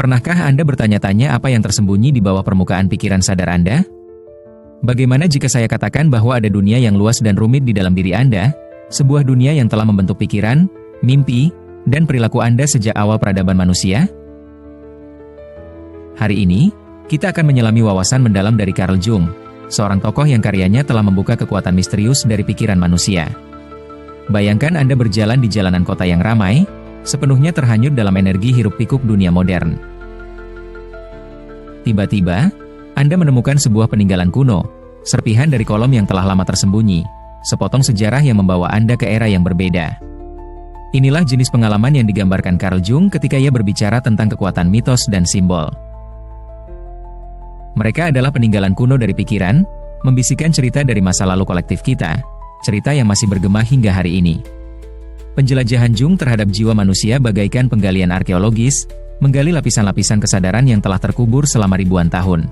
Pernahkah Anda bertanya-tanya apa yang tersembunyi di bawah permukaan pikiran sadar Anda? Bagaimana jika saya katakan bahwa ada dunia yang luas dan rumit di dalam diri Anda, sebuah dunia yang telah membentuk pikiran, mimpi, dan perilaku Anda sejak awal peradaban manusia? Hari ini, kita akan menyelami wawasan mendalam dari Carl Jung, seorang tokoh yang karyanya telah membuka kekuatan misterius dari pikiran manusia. Bayangkan Anda berjalan di jalanan kota yang ramai, sepenuhnya terhanyut dalam energi hiruk-pikuk dunia modern. Tiba-tiba, Anda menemukan sebuah peninggalan kuno, serpihan dari kolom yang telah lama tersembunyi, sepotong sejarah yang membawa Anda ke era yang berbeda. Inilah jenis pengalaman yang digambarkan Carl Jung ketika ia berbicara tentang kekuatan mitos dan simbol. Mereka adalah peninggalan kuno dari pikiran, membisikkan cerita dari masa lalu kolektif kita, cerita yang masih bergema hingga hari ini. Penjelajahan Jung terhadap jiwa manusia bagaikan penggalian arkeologis, menggali lapisan-lapisan kesadaran yang telah terkubur selama ribuan tahun.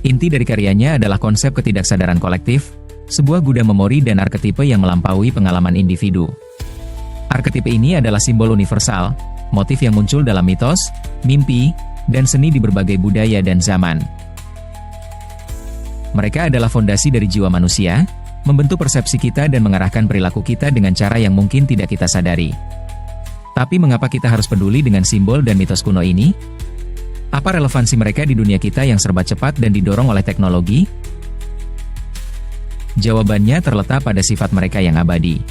Inti dari karyanya adalah konsep ketidaksadaran kolektif, sebuah gudang memori dan arketipe yang melampaui pengalaman individu. Arketipe ini adalah simbol universal, motif yang muncul dalam mitos, mimpi, dan seni di berbagai budaya dan zaman. Mereka adalah fondasi dari jiwa manusia, membentuk persepsi kita dan mengarahkan perilaku kita dengan cara yang mungkin tidak kita sadari. Tapi mengapa kita harus peduli dengan simbol dan mitos kuno ini? Apa relevansi mereka di dunia kita yang serba cepat dan didorong oleh teknologi? Jawabannya terletak pada sifat mereka yang abadi.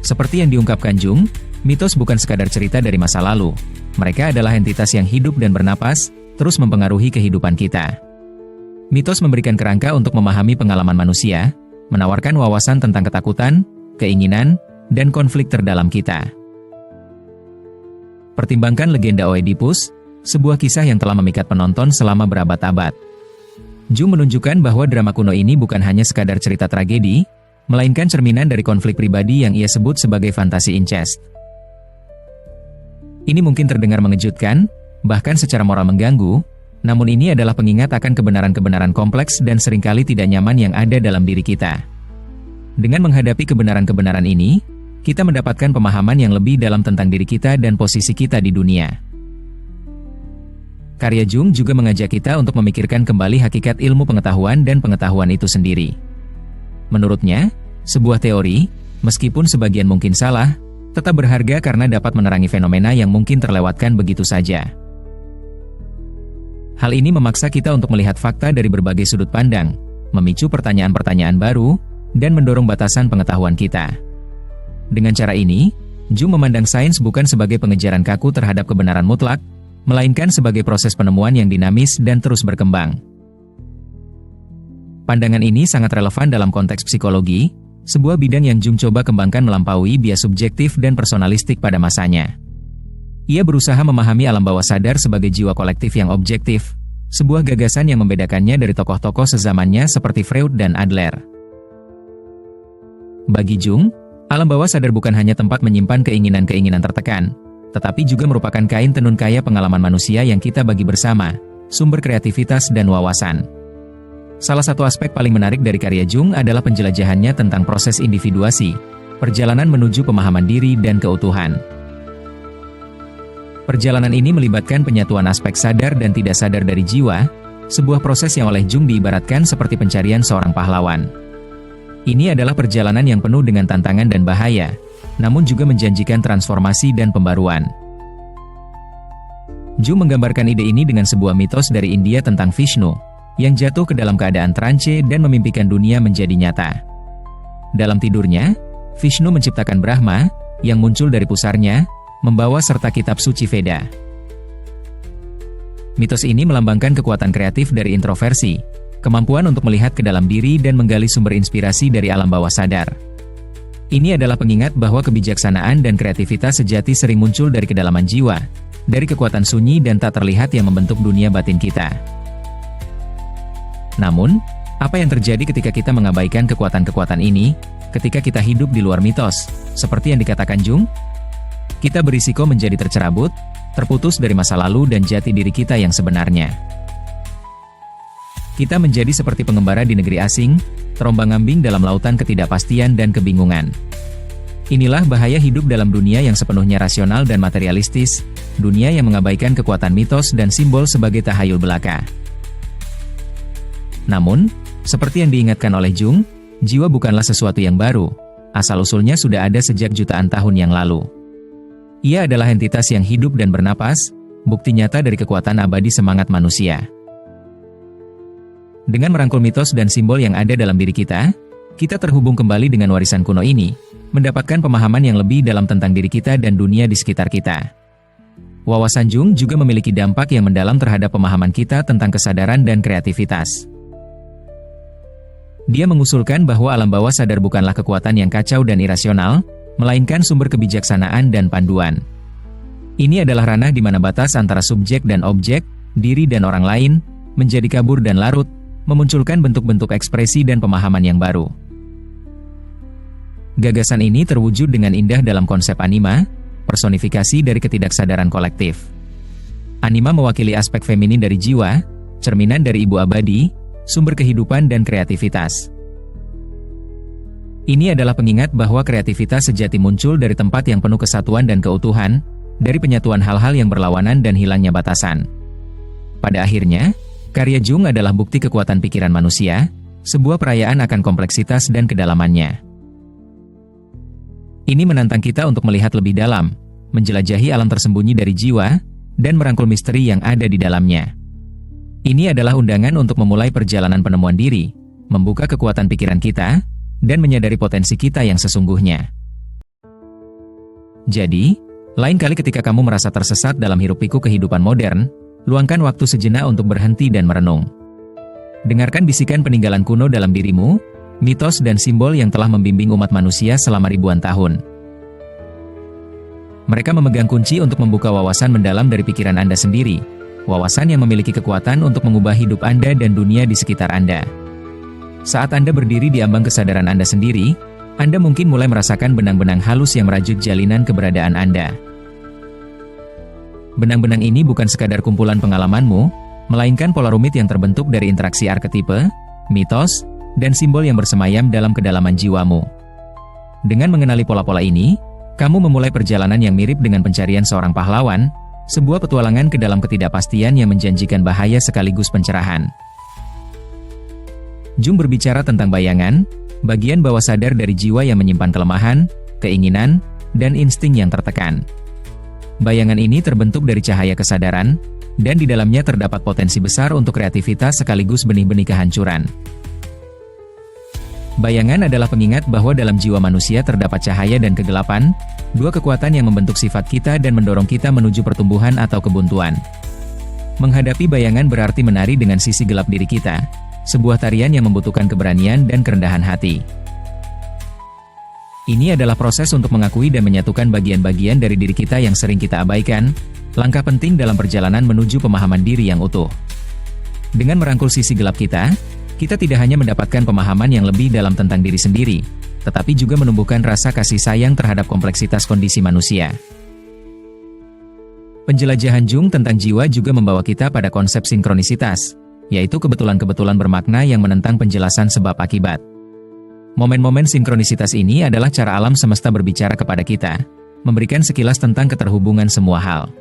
Seperti yang diungkapkan Jung, mitos bukan sekadar cerita dari masa lalu. Mereka adalah entitas yang hidup dan bernapas, terus mempengaruhi kehidupan kita. Mitos memberikan kerangka untuk memahami pengalaman manusia, menawarkan wawasan tentang ketakutan, keinginan, dan konflik terdalam kita. Pertimbangkan legenda Oedipus, sebuah kisah yang telah memikat penonton selama berabad-abad. Jung menunjukkan bahwa drama kuno ini bukan hanya sekadar cerita tragedi, melainkan cerminan dari konflik pribadi yang ia sebut sebagai fantasi incest. Ini mungkin terdengar mengejutkan, bahkan secara moral mengganggu, namun ini adalah pengingat akan kebenaran-kebenaran kompleks dan seringkali tidak nyaman yang ada dalam diri kita. Dengan menghadapi kebenaran-kebenaran ini, kita mendapatkan pemahaman yang lebih dalam tentang diri kita dan posisi kita di dunia. Karya Jung juga mengajak kita untuk memikirkan kembali hakikat ilmu pengetahuan dan pengetahuan itu sendiri. Menurutnya, sebuah teori, meskipun sebagian mungkin salah, tetap berharga karena dapat menerangi fenomena yang mungkin terlewatkan begitu saja. Hal ini memaksa kita untuk melihat fakta dari berbagai sudut pandang, memicu pertanyaan-pertanyaan baru, dan mendorong batasan pengetahuan kita. Dengan cara ini, Jung memandang sains bukan sebagai pengejaran kaku terhadap kebenaran mutlak, melainkan sebagai proses penemuan yang dinamis dan terus berkembang. Pandangan ini sangat relevan dalam konteks psikologi, sebuah bidang yang Jung coba kembangkan melampaui bias subjektif dan personalistik pada masanya. Ia berusaha memahami alam bawah sadar sebagai jiwa kolektif yang objektif, sebuah gagasan yang membedakannya dari tokoh-tokoh sezamannya seperti Freud dan Adler. Bagi Jung, alam bawah sadar bukan hanya tempat menyimpan keinginan-keinginan tertekan, tetapi juga merupakan kain tenun kaya pengalaman manusia yang kita bagi bersama, sumber kreativitas dan wawasan. Salah satu aspek paling menarik dari karya Jung adalah penjelajahannya tentang proses individuasi, perjalanan menuju pemahaman diri dan keutuhan. Perjalanan ini melibatkan penyatuan aspek sadar dan tidak sadar dari jiwa, sebuah proses yang oleh Jung diibaratkan seperti pencarian seorang pahlawan. Ini adalah perjalanan yang penuh dengan tantangan dan bahaya, namun juga menjanjikan transformasi dan pembaruan. Jung menggambarkan ide ini dengan sebuah mitos dari India tentang Vishnu, yang jatuh ke dalam keadaan trance dan memimpikan dunia menjadi nyata. Dalam tidurnya, Vishnu menciptakan Brahma, yang muncul dari pusarnya, membawa serta kitab suci Veda. Mitos ini melambangkan kekuatan kreatif dari introversi, kemampuan untuk melihat ke dalam diri dan menggali sumber inspirasi dari alam bawah sadar. Ini adalah pengingat bahwa kebijaksanaan dan kreativitas sejati sering muncul dari kedalaman jiwa, dari kekuatan sunyi dan tak terlihat yang membentuk dunia batin kita. Namun, apa yang terjadi ketika kita mengabaikan kekuatan-kekuatan ini, ketika kita hidup di luar mitos, seperti yang dikatakan Jung? Kita berisiko menjadi tercerabut, terputus dari masa lalu dan jati diri kita yang sebenarnya. Kita menjadi seperti pengembara di negeri asing, terombang-ambing dalam lautan ketidakpastian dan kebingungan. Inilah bahaya hidup dalam dunia yang sepenuhnya rasional dan materialistis, dunia yang mengabaikan kekuatan mitos dan simbol sebagai tahayul belaka. Namun, seperti yang diingatkan oleh Jung, jiwa bukanlah sesuatu yang baru, asal-usulnya sudah ada sejak jutaan tahun yang lalu. Ia adalah entitas yang hidup dan bernapas, bukti nyata dari kekuatan abadi semangat manusia. Dengan merangkul mitos dan simbol yang ada dalam diri kita terhubung kembali dengan warisan kuno ini, mendapatkan pemahaman yang lebih dalam tentang diri kita dan dunia di sekitar kita. Wawasan Jung juga memiliki dampak yang mendalam terhadap pemahaman kita tentang kesadaran dan kreativitas. Dia mengusulkan bahwa alam bawah sadar bukanlah kekuatan yang kacau dan irasional, melainkan sumber kebijaksanaan dan panduan. Ini adalah ranah di mana batas antara subjek dan objek, diri dan orang lain, menjadi kabur dan larut, memunculkan bentuk-bentuk ekspresi dan pemahaman yang baru. Gagasan ini terwujud dengan indah dalam konsep anima, personifikasi dari ketidaksadaran kolektif. Anima mewakili aspek feminin dari jiwa, cerminan dari ibu abadi, sumber kehidupan dan kreativitas. Ini adalah pengingat bahwa kreativitas sejati muncul dari tempat yang penuh kesatuan dan keutuhan, dari penyatuan hal-hal yang berlawanan dan hilangnya batasan. Pada akhirnya, karya Jung adalah bukti kekuatan pikiran manusia, sebuah perayaan akan kompleksitas dan kedalamannya. Ini menantang kita untuk melihat lebih dalam, menjelajahi alam tersembunyi dari jiwa, dan merangkul misteri yang ada di dalamnya. Ini adalah undangan untuk memulai perjalanan penemuan diri, membuka kekuatan pikiran kita, dan menyadari potensi kita yang sesungguhnya. Jadi, lain kali ketika kamu merasa tersesat dalam hiruk-pikuk kehidupan modern, luangkan waktu sejenak untuk berhenti dan merenung. Dengarkan bisikan peninggalan kuno dalam dirimu, mitos dan simbol yang telah membimbing umat manusia selama ribuan tahun. Mereka memegang kunci untuk membuka wawasan mendalam dari pikiran Anda sendiri, wawasan yang memiliki kekuatan untuk mengubah hidup Anda dan dunia di sekitar Anda. Saat Anda berdiri di ambang kesadaran Anda sendiri, Anda mungkin mulai merasakan benang-benang halus yang merajut jalinan keberadaan Anda. Benang-benang ini bukan sekadar kumpulan pengalamanmu, melainkan pola rumit yang terbentuk dari interaksi arketipe, mitos, dan simbol yang bersemayam dalam kedalaman jiwamu. Dengan mengenali pola-pola ini, kamu memulai perjalanan yang mirip dengan pencarian seorang pahlawan, sebuah petualangan ke dalam ketidakpastian yang menjanjikan bahaya sekaligus pencerahan. Jung berbicara tentang bayangan, bagian bawah sadar dari jiwa yang menyimpan kelemahan, keinginan, dan insting yang tertekan. Bayangan ini terbentuk dari cahaya kesadaran, dan di dalamnya terdapat potensi besar untuk kreativitas sekaligus benih-benih kehancuran. Bayangan adalah pengingat bahwa dalam jiwa manusia terdapat cahaya dan kegelapan, dua kekuatan yang membentuk sifat kita dan mendorong kita menuju pertumbuhan atau kebuntuan. Menghadapi bayangan berarti menari dengan sisi gelap diri kita, sebuah tarian yang membutuhkan keberanian dan kerendahan hati. Ini adalah proses untuk mengakui dan menyatukan bagian-bagian dari diri kita yang sering kita abaikan, langkah penting dalam perjalanan menuju pemahaman diri yang utuh. Dengan merangkul sisi gelap kita tidak hanya mendapatkan pemahaman yang lebih dalam tentang diri sendiri, tetapi juga menumbuhkan rasa kasih sayang terhadap kompleksitas kondisi manusia. Penjelajahan Jung tentang jiwa juga membawa kita pada konsep sinkronisitas, yaitu kebetulan-kebetulan bermakna yang menentang penjelasan sebab akibat. Momen-momen sinkronisitas ini adalah cara alam semesta berbicara kepada kita, memberikan sekilas tentang keterhubungan semua hal.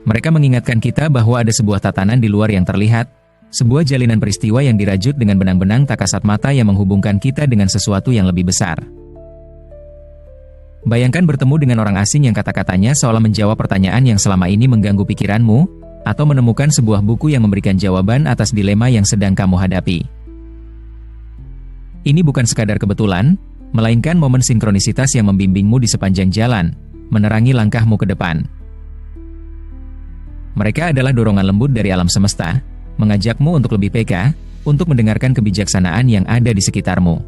Mereka mengingatkan kita bahwa ada sebuah tatanan di luar yang terlihat, sebuah jalinan peristiwa yang dirajut dengan benang-benang tak kasat mata yang menghubungkan kita dengan sesuatu yang lebih besar. Bayangkan bertemu dengan orang asing yang kata-katanya seolah menjawab pertanyaan yang selama ini mengganggu pikiranmu, atau menemukan sebuah buku yang memberikan jawaban atas dilema yang sedang kamu hadapi. Ini bukan sekadar kebetulan, melainkan momen sinkronisitas yang membimbingmu di sepanjang jalan, menerangi langkahmu ke depan. Mereka adalah dorongan lembut dari alam semesta, mengajakmu untuk lebih peka, untuk mendengarkan kebijaksanaan yang ada di sekitarmu.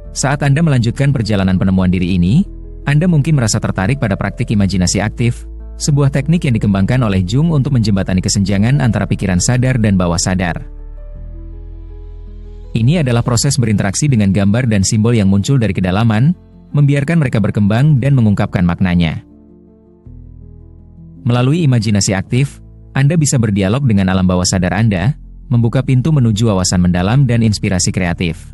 Saat Anda melanjutkan perjalanan penemuan diri ini, Anda mungkin merasa tertarik pada praktik imajinasi aktif, sebuah teknik yang dikembangkan oleh Jung untuk menjembatani kesenjangan antara pikiran sadar dan bawah sadar. Ini adalah proses berinteraksi dengan gambar dan simbol yang muncul dari kedalaman, membiarkan mereka berkembang dan mengungkapkan maknanya. Melalui imajinasi aktif, Anda bisa berdialog dengan alam bawah sadar Anda, membuka pintu menuju wawasan mendalam dan inspirasi kreatif.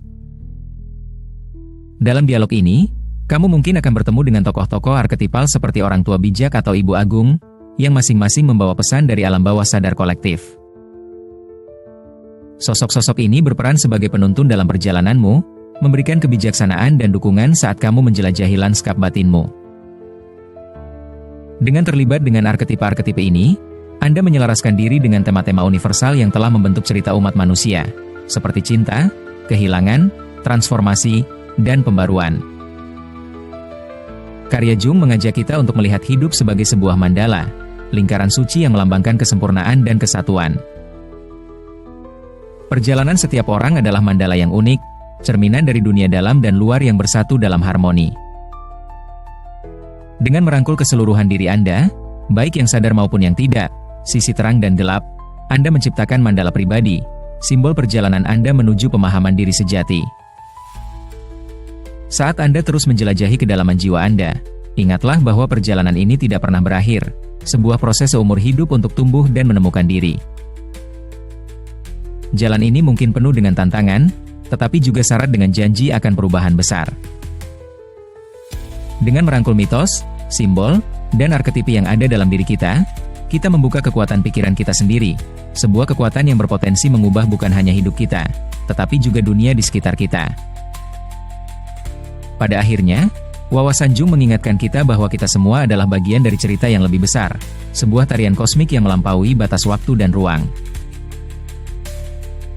Dalam dialog ini, kamu mungkin akan bertemu dengan tokoh-tokoh arketipal seperti orang tua bijak atau ibu agung, yang masing-masing membawa pesan dari alam bawah sadar kolektif. Sosok-sosok ini berperan sebagai penuntun dalam perjalananmu, memberikan kebijaksanaan dan dukungan saat kamu menjelajahi lanskap batinmu. Dengan terlibat dengan arketipe-arketipe ini, Anda menyelaraskan diri dengan tema-tema universal yang telah membentuk cerita umat manusia, seperti cinta, kehilangan, transformasi, dan pembaruan. Karya Jung mengajak kita untuk melihat hidup sebagai sebuah mandala, lingkaran suci yang melambangkan kesempurnaan dan kesatuan. Perjalanan setiap orang adalah mandala yang unik, cerminan dari dunia dalam dan luar yang bersatu dalam harmoni. Dengan merangkul keseluruhan diri Anda, baik yang sadar maupun yang tidak, sisi terang dan gelap, Anda menciptakan mandala pribadi, simbol perjalanan Anda menuju pemahaman diri sejati. Saat Anda terus menjelajahi kedalaman jiwa Anda, ingatlah bahwa perjalanan ini tidak pernah berakhir, sebuah proses seumur hidup untuk tumbuh dan menemukan diri. Jalan ini mungkin penuh dengan tantangan, tetapi juga syarat dengan janji akan perubahan besar. Dengan merangkul mitos, simbol, dan arketipe yang ada dalam diri kita, kita membuka kekuatan pikiran kita sendiri, sebuah kekuatan yang berpotensi mengubah bukan hanya hidup kita, tetapi juga dunia di sekitar kita. Pada akhirnya, wawasan Jung mengingatkan kita bahwa kita semua adalah bagian dari cerita yang lebih besar, sebuah tarian kosmik yang melampaui batas waktu dan ruang.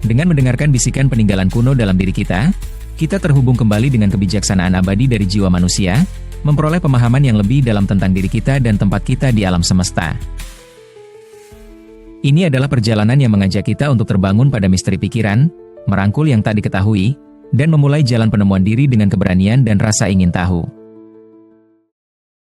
Dengan mendengarkan bisikan peninggalan kuno dalam diri kita terhubung kembali dengan kebijaksanaan abadi dari jiwa manusia, memperoleh pemahaman yang lebih dalam tentang diri kita dan tempat kita di alam semesta. Ini adalah perjalanan yang mengajak kita untuk terbangun pada misteri pikiran, merangkul yang tak diketahui, dan memulai jalan penemuan diri dengan keberanian dan rasa ingin tahu.